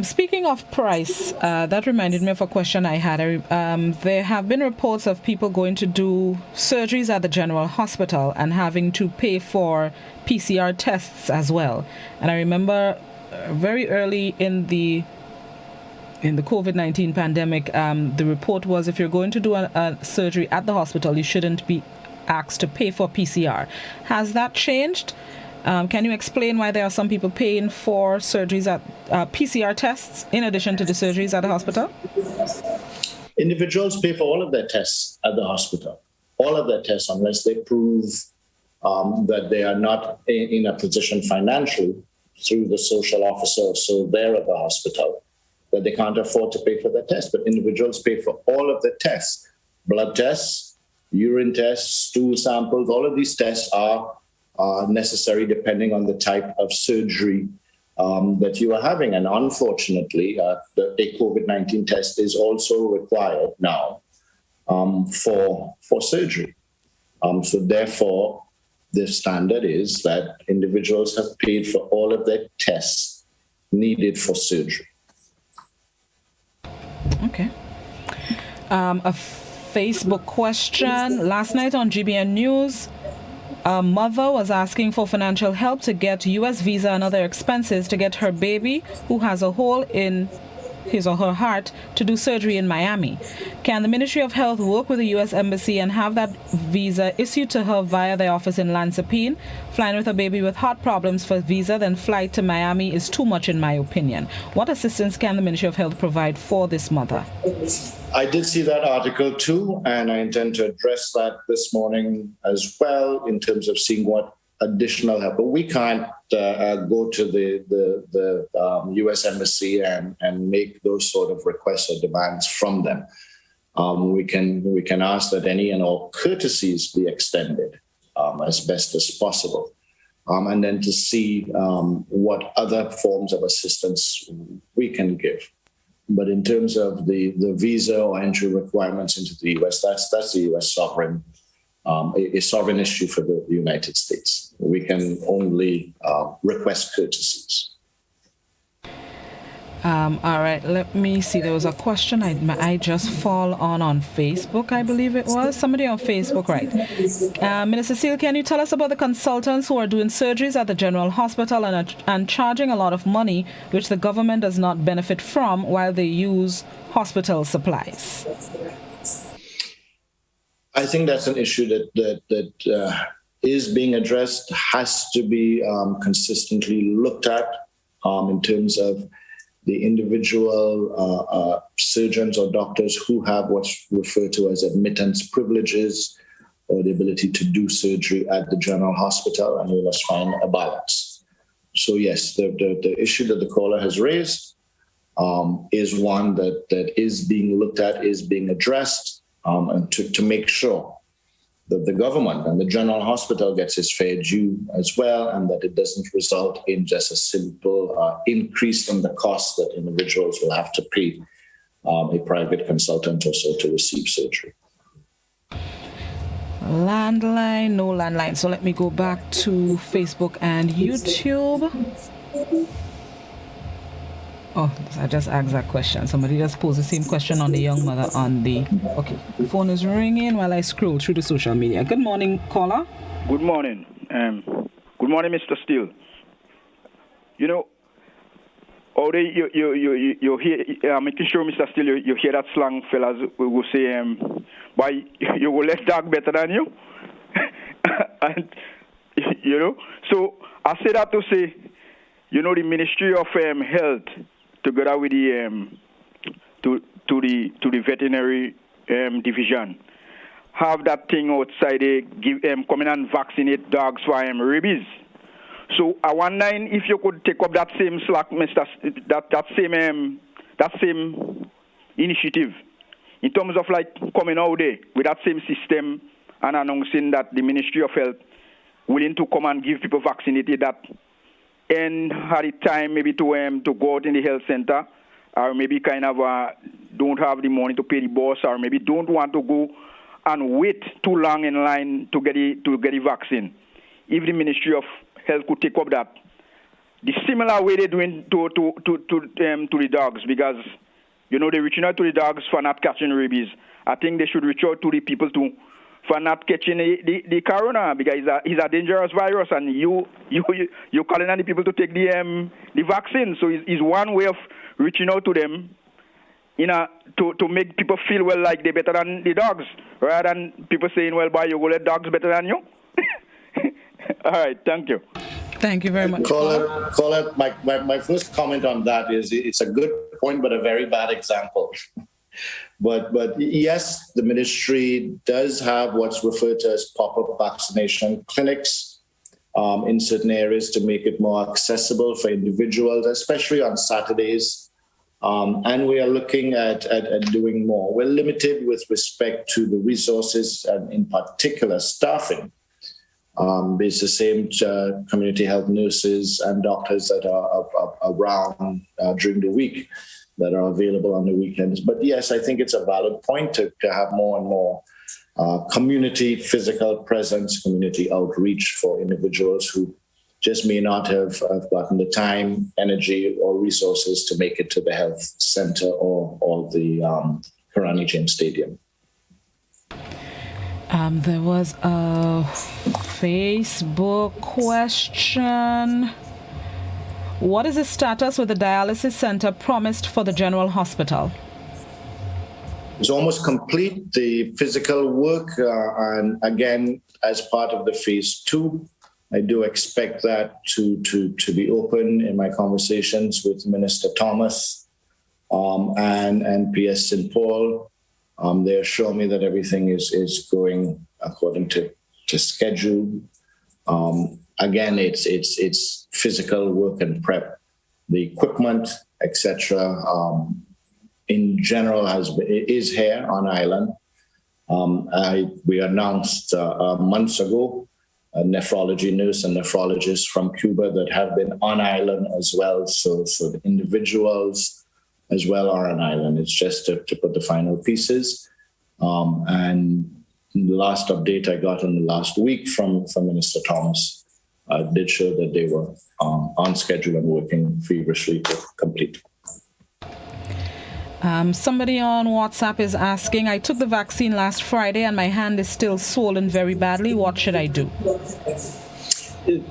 S1: Speaking of price, that reminded me of a question I had. There have been reports of people going to do surgeries at the General Hospital and having to pay for PCR tests as well. And I remember very early in the COVID-19 pandemic, the report was if you're going to do a surgery at the hospital, you shouldn't be asked to pay for PCR. Has that changed? Can you explain why there are some people paying for surgeries at PCR tests in addition to the surgeries at the hospital?
S4: Individuals pay for all of their tests at the hospital, all of their tests, unless they prove that they are not in a position financially through the social officer or so there at the hospital, that they can't afford to pay for their tests. But individuals pay for all of the tests, blood tests, urine tests, stool samples. All of these tests are necessary depending on the type of surgery that you are having. And unfortunately, a COVID-19 test is also required now for surgery. So therefore, the standard is that individuals have paid for all of their tests needed for surgery.
S1: Okay. A Facebook question. Last night on GBN News, a mother was asking for financial help to get U.S. visa and other expenses to get her baby, who has a hole in his or her heart, to do surgery in Miami. Can the Ministry of Health work with the U.S. Embassy and have that visa issued to her via their office in Lansapine? Flying with a baby with heart problems for visa, then flight to Miami is too much in my opinion. What assistance can the Ministry of Health provide for this mother?
S4: I did see that article too, and I intend to address that this morning as well in terms of seeing what additional help. But we can't go to the U.S. Embassy and make those sort of requests or demands from them. We can ask that any and all courtesies be extended as best as possible, and then to see what other forms of assistance we can give. But in terms of the visa or entry requirements into the U.S., that's the U.S. sovereign, a sovereign issue for the United States. We can only request courtesies.
S1: All right, let me see. There was a question I just fall on Facebook, I believe it was. Somebody on Facebook, right. Minister Steele, can you tell us about the consultants who are doing surgeries at the General Hospital and charging a lot of money, which the government does not benefit from while they use hospital supplies?
S4: I think that's an issue that is being addressed, has to be consistently looked at in terms of the individual surgeons or doctors who have what's referred to as admittance privileges or the ability to do surgery at the General Hospital, and we must find a balance. So yes, the issue that the caller has raised is one that is being looked at, is being addressed, and to make sure that the government and the General Hospital gets its fair due as well, and that it doesn't result in just a simple increase in the cost that individuals will have to pay a private consultant or so to receive surgery.
S1: Landline, no landline. So let me go back to Facebook and YouTube. Oh, I just asked that question. Somebody just posed the same question on the young mother on the... Okay, the phone is ringing while I scroll through the social media. Good morning, caller.
S14: Good morning. Good morning, Mr. Steele. You know, already you hear, making sure, Mr. Steele, you hear that slang fellas who say, why you will let dog better than you? And, you know, so I say that to say, you know, the Ministry of Health, together with the to the veterinary division, have that thing outside. They give come in and vaccinate dogs for rabies. So I wonder if you could take up that same slack, Mr. That same initiative in terms of like coming out there with that same system and announcing that the Ministry of Health willing to come and give people vaccinated that. And had it time maybe to go out in the health center, or maybe kind of don't have the money to pay the boss, or maybe don't want to go and wait too long in line to get the vaccine. If the Ministry of Health could take up that, the similar way they're doing to the dogs, because you know they're reaching out to the dogs for not catching rabies. I think they should reach out to the people too for not catching the corona, because it's a dangerous virus, and you're calling on the people to take the vaccine. So it's one way of reaching out to them, to make people feel well like they're better than the dogs, rather than people saying, well, boy, you go let dogs better than you. All right, thank you.
S1: Thank you very much.
S4: Caller, my first comment on that is it's a good point, but a very bad example. But yes, the ministry does have what's referred to as pop-up vaccination clinics in certain areas to make it more accessible for individuals, especially on Saturdays. And we are looking at doing more. We're limited with respect to the resources and in particular staffing. It's the same community health nurses and doctors that are around during the week that are available on the weekends. But yes, I think it's a valid point to have more and more community physical presence, community outreach for individuals who just may not have gotten the time, energy, or resources to make it to the health center or the Karani James Stadium.
S1: There was a Facebook question. What is the status with the dialysis center promised for the General Hospital?
S4: It's almost complete, the physical work. And again, as part of the phase 2, I do expect that to be open in my conversations with Minister Thomas and PS St. Paul. They assure me that everything is going according to schedule. Again, it's physical work and prep, the equipment, etc. In general, is here on island. We announced months ago a nephrology nurse and nephrologist from Cuba that have been on island as well. So the individuals as well are on island. It's just to put the final pieces. And the last update I got in the last week from Minister Thomas did show that they were on schedule and working feverishly to complete.
S1: Somebody on WhatsApp is asking, I took the vaccine last Friday and my hand is still swollen very badly. What should I do?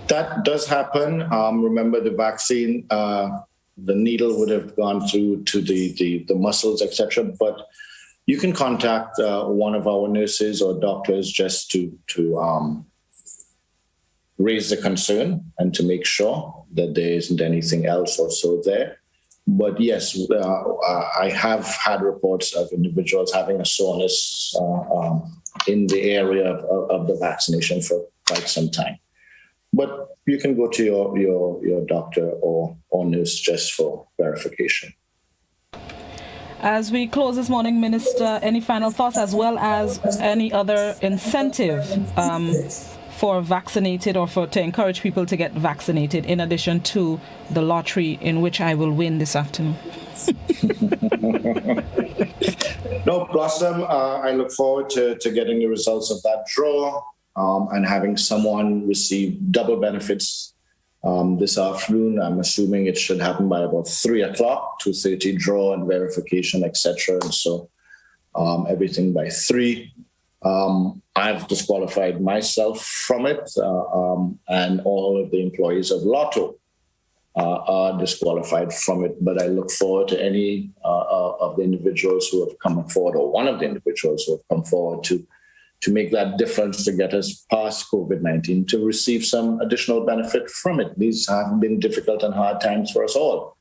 S4: That does happen. Remember, the vaccine, the needle would have gone through to the muscles, etc. But you can contact one of our nurses or doctors just to raise the concern and to make sure that there isn't anything else also there. But yes, I have had reports of individuals having a soreness in the area of the vaccination for quite some time. But you can go to your doctor or nurse just for verification.
S1: As we close this morning, Minister, any final thoughts as well as any other incentive for vaccinated or to encourage people to get vaccinated in addition to the lottery in which I will win this afternoon?
S4: No, Blossom, I look forward to getting the results of that draw and having someone receive double benefits this afternoon. I'm assuming it should happen by about 3 o'clock, 2:30 draw and verification, etc. And so everything by 3. I've disqualified myself from it, and all of the employees of Lotto are disqualified from it. But I look forward to any of the individuals who have come forward, or one of the individuals who have come forward to make that difference, to get us past COVID-19, to receive some additional benefit from it. These have been difficult and hard times for us all.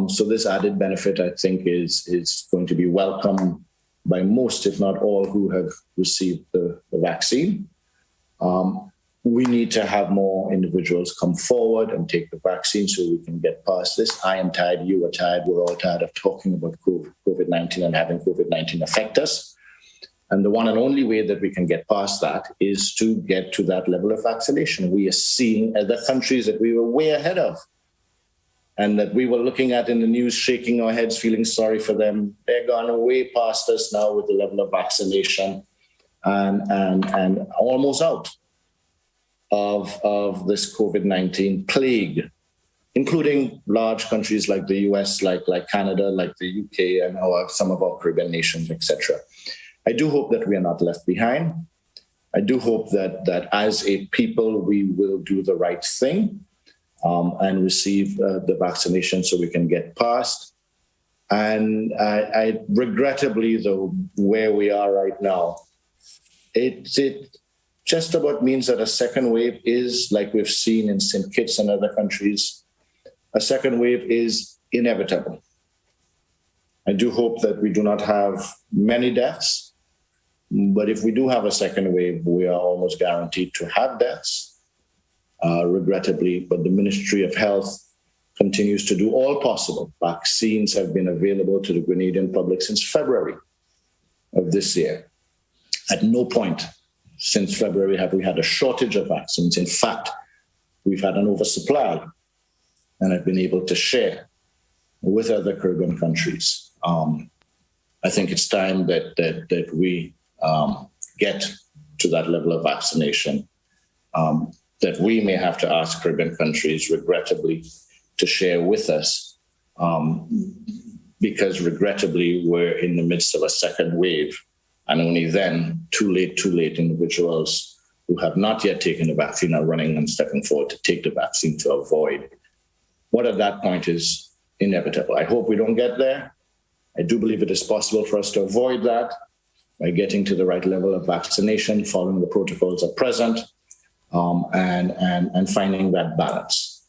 S4: So this added benefit, I think, is going to be welcome by most, if not all, who have received the vaccine. We need to have more individuals come forward and take the vaccine so we can get past this. I am tired, you are tired, we're all tired of talking about COVID-19 and having COVID-19 affect us. And the one and only way that we can get past that is to get to that level of vaccination. We are seeing other countries that we were way ahead of and that we were looking at in the news, shaking our heads, feeling sorry for them. They're gone way past us now with the level of vaccination and almost out of this COVID-19 plague, including large countries like the US, like Canada, like the UK, and some of our Caribbean nations, etc. I do hope that we are not left behind. I do hope that as a people, we will do the right thing and receive the vaccination so we can get past. And I regrettably, though, where we are right now, it just about means that a second wave is, like we've seen in St. Kitts and other countries, a second wave is inevitable. I do hope that we do not have many deaths, but if we do have a second wave, we are almost guaranteed to have deaths, regrettably. But the Ministry of Health continues to do all possible. Vaccines have been available to the Grenadian public since February of this year. At no point since February have we had a shortage of vaccines. In fact, we've had an oversupply, and I've been able to share with other Caribbean countries. I think it's time that we get to that level of vaccination, that we may have to ask Caribbean countries, regrettably, to share with us, because regrettably, we're in the midst of a second wave. And only then, too late, individuals who have not yet taken the vaccine are running and stepping forward to take the vaccine to avoid what at that point is inevitable. I hope we don't get there. I do believe it is possible for us to avoid that by getting to the right level of vaccination, following the protocols at present, and finding that balance.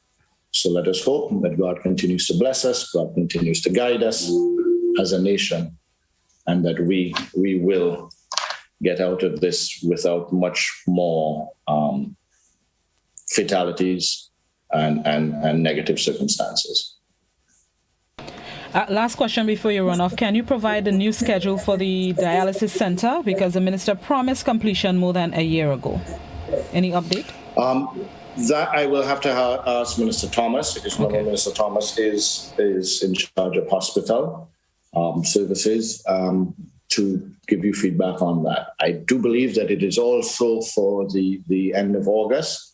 S4: So let us hope that God continues to bless us, God continues to guide us as a nation, and that we will get out of this without much more fatalities and negative circumstances.
S1: Last question before you run off. Can you provide a new schedule for the dialysis center? Because the minister promised completion more than a year ago. Any update?
S4: That I will have to ask Minister Thomas, because Minister Thomas is in charge of hospital services, to give you feedback on that. I do believe that it is also for the end of August,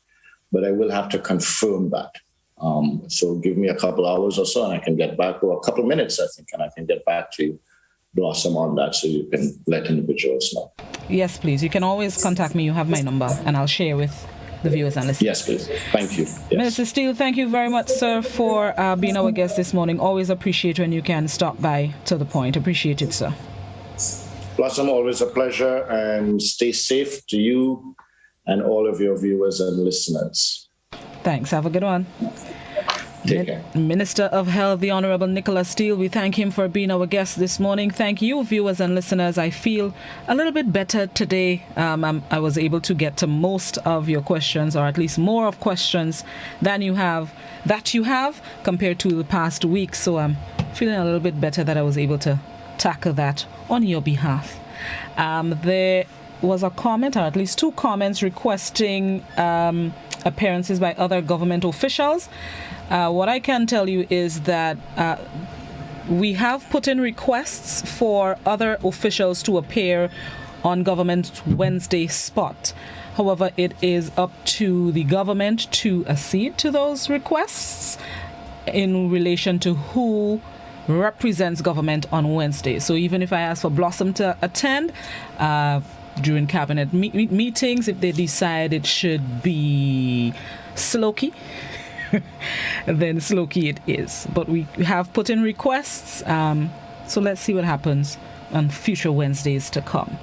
S4: but I will have to confirm that. So give me a couple hours or so and I can get back, or a couple of minutes, I think, and I can get back to you, Blossom, on that so you can let individuals know.
S1: Yes, please. You can always contact me. You have my number and I'll share with the viewers and listeners.
S4: Yes, please. Thank you. Yes.
S1: Minister Steele, thank you very much, sir, for being our guest this morning. Always appreciate when you can stop by to the point. Appreciate it, sir.
S4: Blossom, always a pleasure, and stay safe to you and all of your viewers and listeners.
S1: Thanks. Have a good one.
S4: Take care.
S1: Minister of Health, the Honorable Nickolas Steele, we thank him for being our guest this morning. Thank you, viewers and listeners. I feel a little bit better today. I was able to get to most of your questions, or at least more of questions than you have compared to the past week. So I'm feeling a little bit better that I was able to tackle that on your behalf. There was a comment, or at least two comments, requesting appearances by other government officials. What I can tell you is that we have put in requests for other officials to appear on Government Wednesday spot. However, it is up to the government to accede to those requests in relation to who represents government on Wednesday. So even if I ask for Blossom to attend during cabinet meetings, if they decide it should be Slokey, then Slokey it is. But we have put in requests, so let's see what happens on future Wednesdays to come.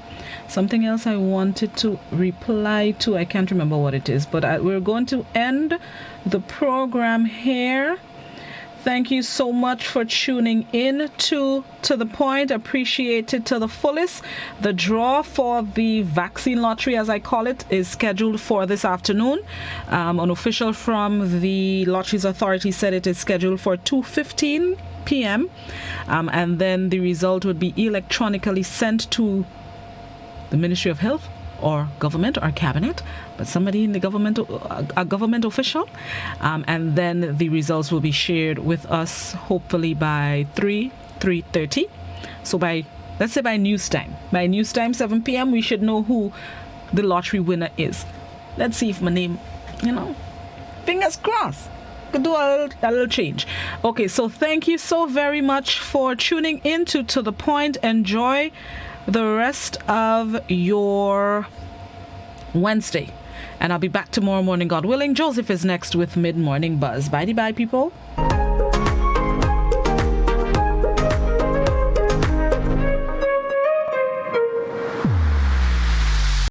S1: Something else I wanted to reply to, I can't remember what it is, but we're going to end the program here. Thank you so much for tuning in to The Point. Appreciate it to the fullest. The draw for the vaccine lottery, as I call it, is scheduled for this afternoon. An official from the Lotteries Authority said it is scheduled for 2:15 p.m. And then the result would be electronically sent to the Ministry of Health or government or cabinet, but somebody in the government, a government official, and then the results will be shared with us hopefully by 3:30. So let's say by news time 7 p.m. we should know who the lottery winner is. Let's see if my name, fingers crossed, could do a little change. Okay, so thank you so very much for tuning in to The Point. Enjoy the rest of your Wednesday, and I'll be back tomorrow morning, God willing. Joseph is next with Mid Morning Buzz. Bye people.